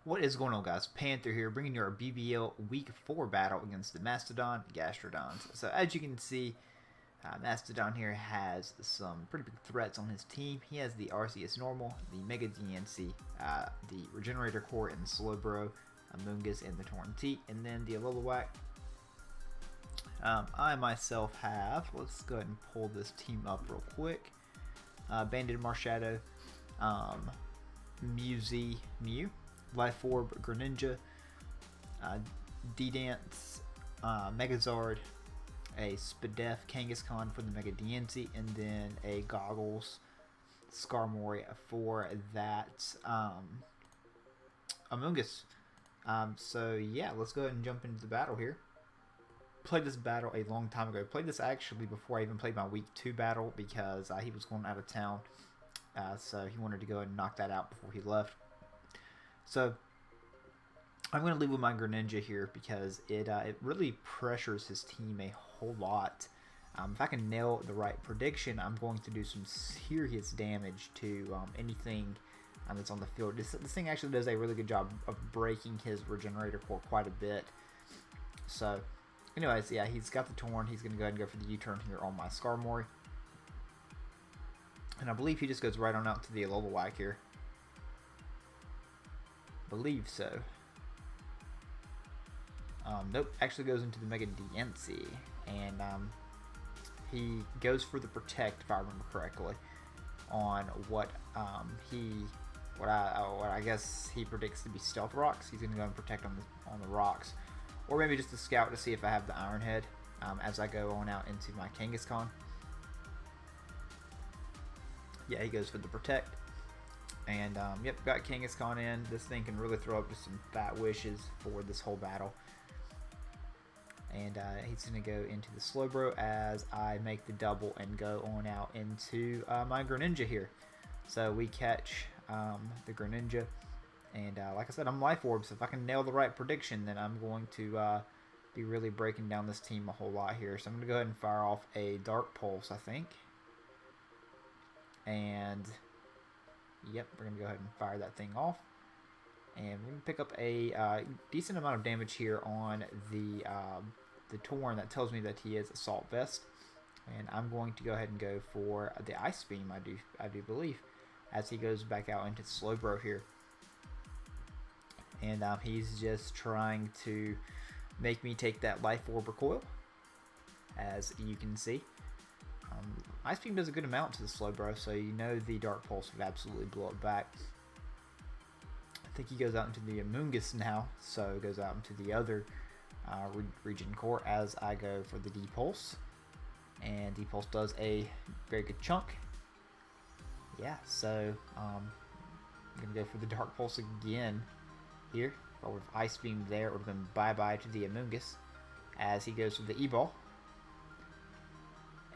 What is going on, guys? Panther here, bringing you our BBL Week 4 battle against the Mastodon Gastrodons. So as you can see, Mastodon here has some pretty big threats on his team. He has the RCS Normal, the Mega DNC, the Regenerator Core and the Slowbro, Amoongus and the Torn Teat, and then the Alolawak. I myself have, let's go ahead and pull this team up real quick. Banded Marshadow, Mew, Life Orb, Greninja, D-Dance, Megazord, a Spadef Kangaskhan for the Mega DNC, and then a Goggles Skarmory for that Amoongus. So yeah, let's go ahead and jump into the battle here. Played this battle a long time ago. Played this actually before I even played my Week 2 battle because he was going out of town. So he wanted to go ahead and knock that out before he left. So I'm going to leave with my Greninja here because it really pressures his team a whole lot. If I can nail the right prediction, I'm going to do some serious damage to anything that's on the field. This thing actually does a really good job of breaking his Regenerator Core quite a bit. So anyways, yeah, he's got the Torn. He's going to go ahead and go for the U-turn here on my Skarmory. And I believe he just goes right on out to the Alolawak here. Believe so. Nope, actually goes into the Mega DNC, and he goes for the Protect, if I remember correctly, on what I guess he predicts to be Stealth Rocks. He's gonna go and Protect on the rocks, or maybe just a Scout to see if I have the Iron Head as I go on out into my Kangaskhan. Yeah, he goes for the Protect. And, yep, got Kangaskhan in. This thing can really throw up just some fat wishes for this whole battle. And he's going to go into the Slowbro as I make the double and go on out into my Greninja here. So we catch the Greninja. And like I said, I'm Life Orb, so if I can nail the right prediction, then I'm going to be really breaking down this team a whole lot here. So I'm going to go ahead and fire off a Dark Pulse, I think. And yep, we're going to go ahead and fire that thing off. And we're going to pick up a decent amount of damage here on the Torn. That tells me that he is Assault Vest. And I'm going to go ahead and go for the Ice Beam, I do believe, as he goes back out into Slowbro here. And he's just trying to make me take that Life Orb Recoil, as you can see. Ice Beam does a good amount to the Slowbro, so you know the Dark Pulse would absolutely blow it back. I think he goes out into the Amoongus now, so goes out into the other Regen Core as I go for the D-Pulse. And D-Pulse does a very good chunk. Yeah, so I'm going to go for the Dark Pulse again here. Or with Ice Beam there, it would have been bye-bye to the Amoongus as he goes for the E-Ball.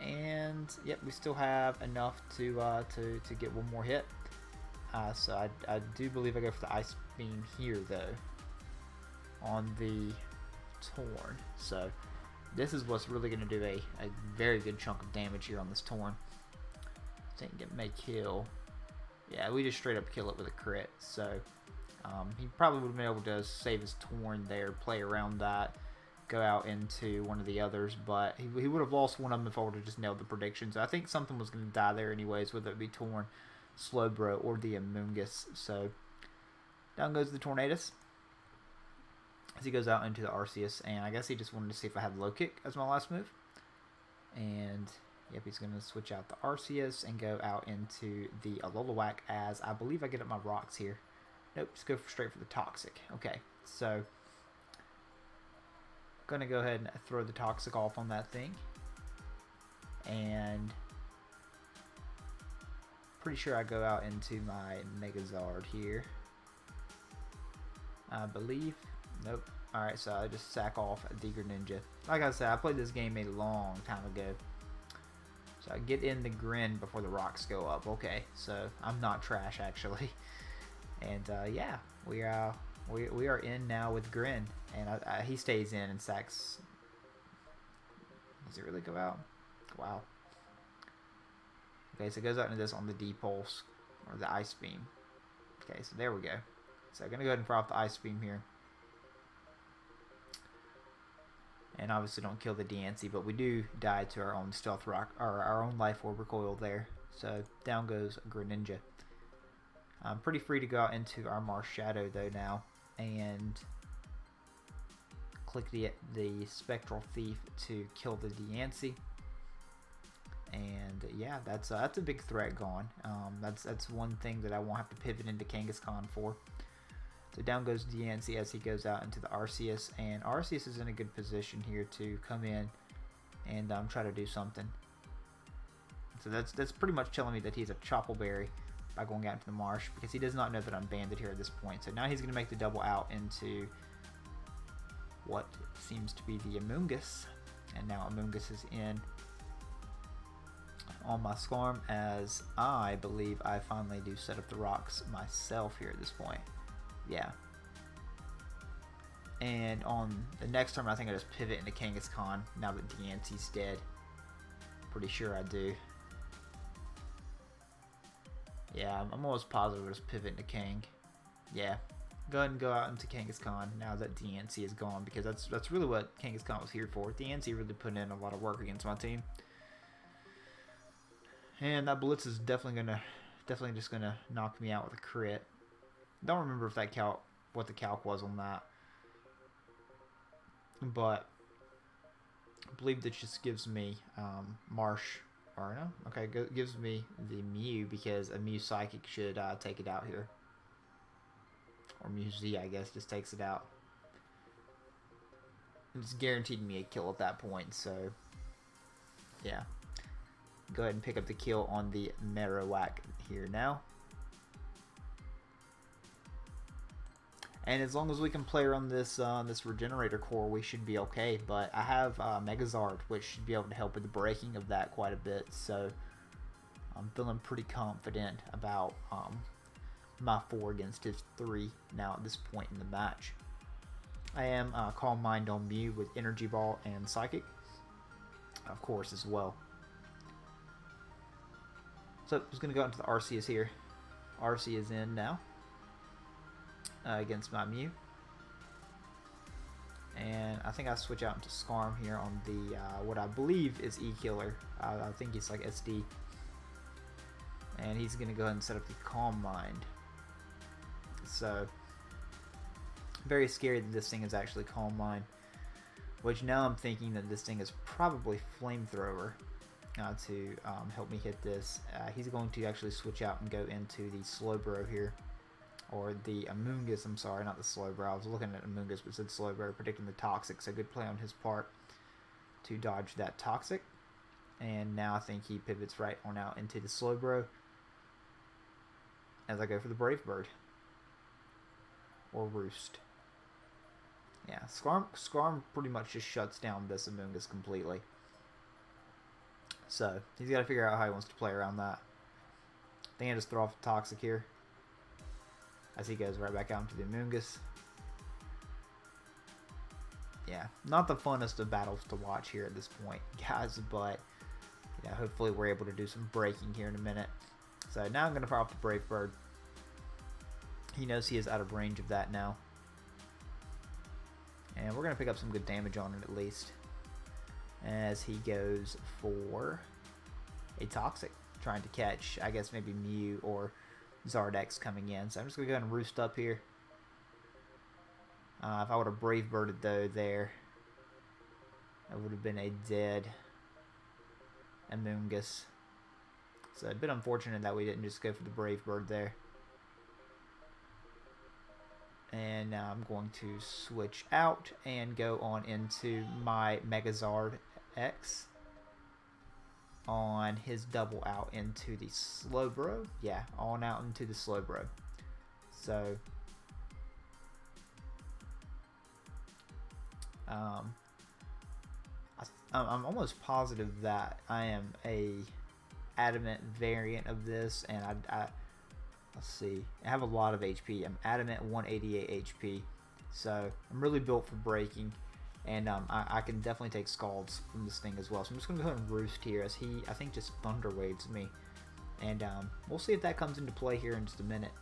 And yep, we still have enough to get one more hit. So I do believe I go for the Ice Beam here though on the Torn. So this is what's really going to do a very good chunk of damage here on this Torn. I think it may kill. Yeah, we just straight up kill it with a crit. So he probably would have been able to save his Torn there, play around that, go out into one of the others, but he would have lost one of them if I would have just nailed the predictions. I think something was going to die there anyways, whether it be Torn, Slowbro, or the Amoongus. So down goes the Tornadus as he goes out into the Arceus, and I guess he just wanted to see if I had Low Kick as my last move. And yep, he's going to switch out the Arceus and go out into the Alolawak as I believe I get up my rocks here. Nope, just go straight for the Toxic. Okay, so going to go ahead and throw the Toxic off on that thing, and pretty sure I go out into my Megazord here, I believe. Nope. Alright, so I just sack off the Greninja. Like I said, I played this game a long time ago, so I get in the Grin before the rocks go up. Okay, so I'm not trash actually. And yeah, we are in now with Grin, and he stays in and sacks. Does it really go out? Wow. Okay, so it goes out into this on the D-Pulse, or the Ice Beam. Okay, so there we go. So I'm going to go ahead and fire off the Ice Beam here. And obviously don't kill the DNC, but we do die to our own Stealth Rock, or our own Life Orb recoil there. So down goes Greninja. I'm pretty free to go out into our Marsh Shadow though now, and click the Spectral Thief to kill the DNC. And yeah, that's a big threat gone. That's one thing that I won't have to pivot into Kangaskhan for. So down goes DNC as he goes out into the Arceus, and Arceus is in a good position here to come in and try to do something. So that's pretty much telling me that he's a Choppleberry by going out into the marsh, because he does not know that I'm banded here at this point. So now he's going to make the double out into what seems to be the Amoonguss, and now Amoonguss is in on my Skarm, as I believe I finally do set up the rocks myself here at this point. Yeah. And on the next turn, I think I just pivot into Kangaskhan now that DNC's dead. Pretty sure I do. Yeah, I'm almost positive I just pivot into Kang. Yeah. Go ahead and go out into Kangaskhan now that DNC is gone, because that's really what Kangaskhan was here for. DNC really put in a lot of work against my team. And that Blitz is definitely just gonna knock me out with a crit. Don't remember if that what the calc was on that, but I believe that just gives me Marsh, or no, okay, gives me the Mew, because a Mew Psychic should take it out here, or Mew Z, I guess, just takes it out. It's guaranteed me a kill at that point, so yeah. Go ahead and pick up the kill on the Marowak here now. And as long as we can play around this this Regenerator Core, we should be okay. But I have Megazard, which should be able to help with the breaking of that quite a bit. So I'm feeling pretty confident about my 4 against his 3 now at this point in the match. I am Calm Mind on Mew with Energy Ball and Psychic, of course, as well. So I'm just going to go into the Arceus here. Arceus is in now. Against my Mew, and I think I switch out into Skarm here on the what I believe is E-Killer. I think it's like SD, and he's gonna go ahead and set up the Calm Mind. So very scary that this thing is actually Calm Mind, which now I'm thinking that this thing is probably Flamethrower to help me hit this. He's going to actually switch out and go into the Slowbro here. Or the Amoonguss, I'm sorry, not the Slowbro. I was looking at Amoonguss, but it said Slowbro, predicting the Toxic. So good play on his part to dodge that Toxic. And now I think he pivots right on out into the Slowbro as I go for the Brave Bird. Or Roost. Yeah, Skarm pretty much just shuts down this Amoonguss completely. So he's got to figure out how he wants to play around that. I think I just throw off the Toxic here, as he goes right back out into the Amoonguss. Yeah, not the funnest of battles to watch here at this point, guys, but yeah, hopefully we're able to do some breaking here in a minute. So now I'm going to fire off the Brave Bird. He knows he is out of range of that now. And we're going to pick up some good damage on it at least, as he goes for a Toxic, trying to catch, I guess, maybe Mew or Zardex coming in. So I'm just going to go ahead and Roost up here. If I would have Brave Birded though there, it would have been a dead Amoonguss. So a bit unfortunate that we didn't just go for the Brave Bird there. And now I'm going to switch out and go on into my Megazard X on his double out into the Slowbro. Yeah, on out into the Slowbro. So I'm almost positive that I am a adamant variant of this, and I let's see, I have a lot of HP. I'm adamant 188 HP, so I'm really built for breaking, and I can definitely take Scalds from this thing as well. So I'm just going to go ahead and Roost here, as he, I think, just Thunder Waves me, and we'll see if that comes into play here in just a minute.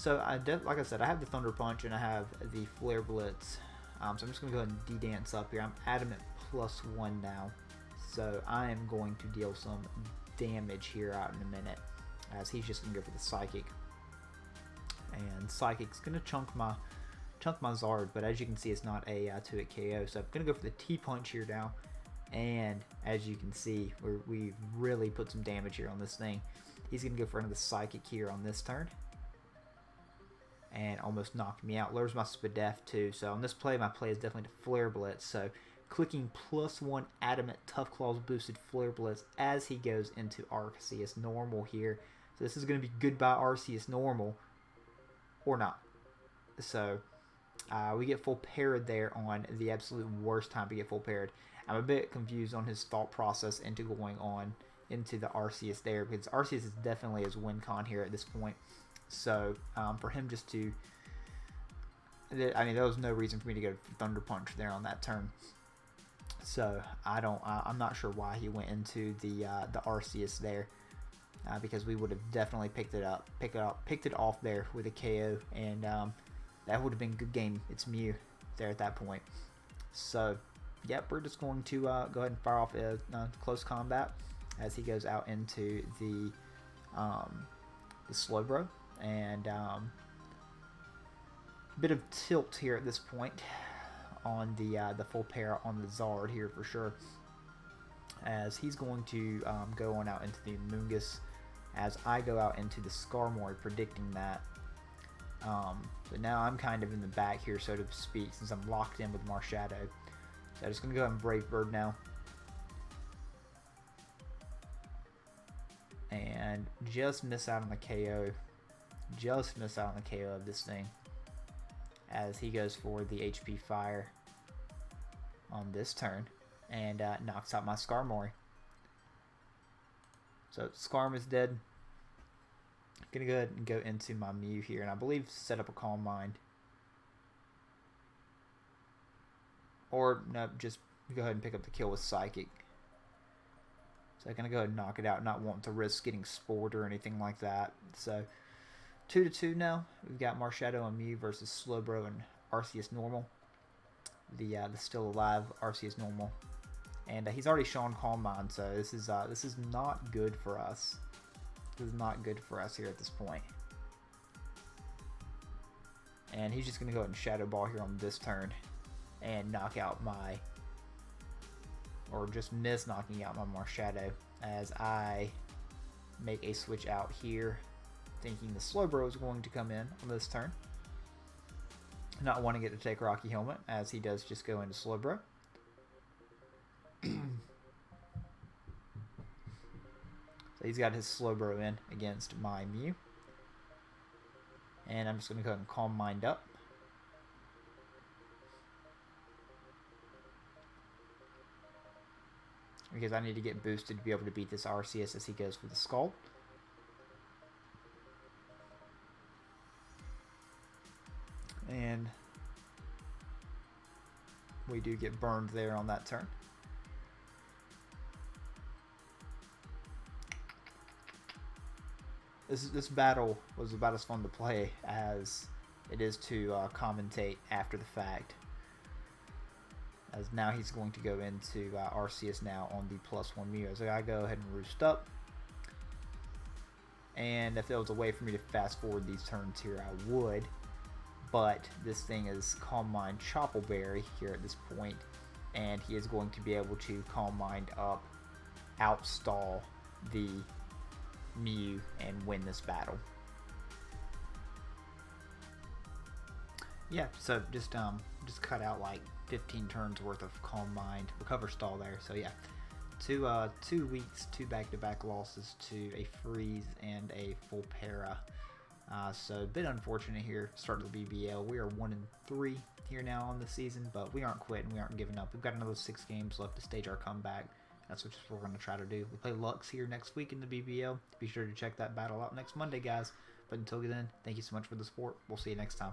So like I said, I have the Thunder Punch and I have the Flare Blitz. So I'm just going to go ahead and de-dance up here. I'm adamant +1 now. So I am going to deal some damage here out in a minute, as he's just going to go for the Psychic. And Psychic's going to chunk my Zard, but as you can see, it's not a 2-hit KO. So I'm going to go for the T-Punch here now. And as you can see, we really put some damage here on this thing. He's going to go for another Psychic here on this turn. And almost knocked me out. Lowers my Spadef too. So on this play, my play is definitely to Flare Blitz. So clicking +1 Adamant Tough Claws boosted Flare Blitz as he goes into Arceus Normal here. So this is going to be goodbye Arceus Normal. Or not. So we get full parried there on the absolute worst time to get full parried. I'm a bit confused on his thought process into going on into the Arceus there, because Arceus is definitely his win con here at this point. So for him just to, I mean, there was no reason for me to go Thunder Punch there on that turn. So I'm not sure why he went into the Arceus there, because we would have definitely picked it off there with a KO, and that would have been good game. It's Mew there at that point. So yep, we're just going to go ahead and fire off a close combat as he goes out into the Slowbro. And bit of tilt here at this point on the full pair on the Zard here for sure, as he's going to go on out into the Moongus, as I go out into the Skarmory, predicting that. So now I'm kind of in the back here, so to speak, since I'm locked in with Marshadow. So I'm just going to go ahead and Brave Bird now. And just miss out on the KO. Just miss out on the KO of this thing, as he goes for the HP Fire on this turn and knocks out my Skarmory. So Skarm is dead. I'm gonna go ahead and go into my Mew here, and I believe set up a Calm Mind, or no, just go ahead and pick up the kill with Psychic. So I'm gonna go ahead and knock it out, not wanting to risk getting spored or anything like that. So 2-2 now. We've got Marshadow and Mew versus Slowbro and Arceus Normal. The still alive Arceus Normal, and he's already shown Calm Mind, so this is not good for us. This is not good for us here at this point. And he's just gonna go ahead and Shadow Ball here on this turn and knock out my, or just miss knocking out my Marshadow, as I make a switch out here, thinking the Slowbro is going to come in on this turn. Not wanting it to take Rocky Helmet, as he does just go into Slowbro. So he's got his Slowbro in against my Mew. And I'm just going to go ahead and Calm Mind up. Because I need to get boosted to be able to beat this Arceus as he goes for the Skull. And we do get burned there on that turn. This battle was about as fun to play as it is to commentate after the fact. As now he's going to go into Arceus now on the +1 Mew. So I go ahead and roost up. And if there was a way for me to fast forward these turns here, I would. But this thing is Calm Mind Choppleberry here at this point, and he is going to be able to Calm Mind up, outstall the Mew, and win this battle. Yeah, so just cut out like 15 turns worth of Calm Mind, recover stall there. So yeah, 2 weeks, 2 back-to-back losses to a freeze and a full para. So a bit unfortunate here, start of the BBL. We are 1-3 here now on the season, but we aren't quitting, we aren't giving up. We've got another 6 games left to stage our comeback. That's what we're going to try to do. We play Lux here next week in the BBL. Be sure to check that battle out next Monday, guys. But until then, thank you so much for the support. We'll see you next time.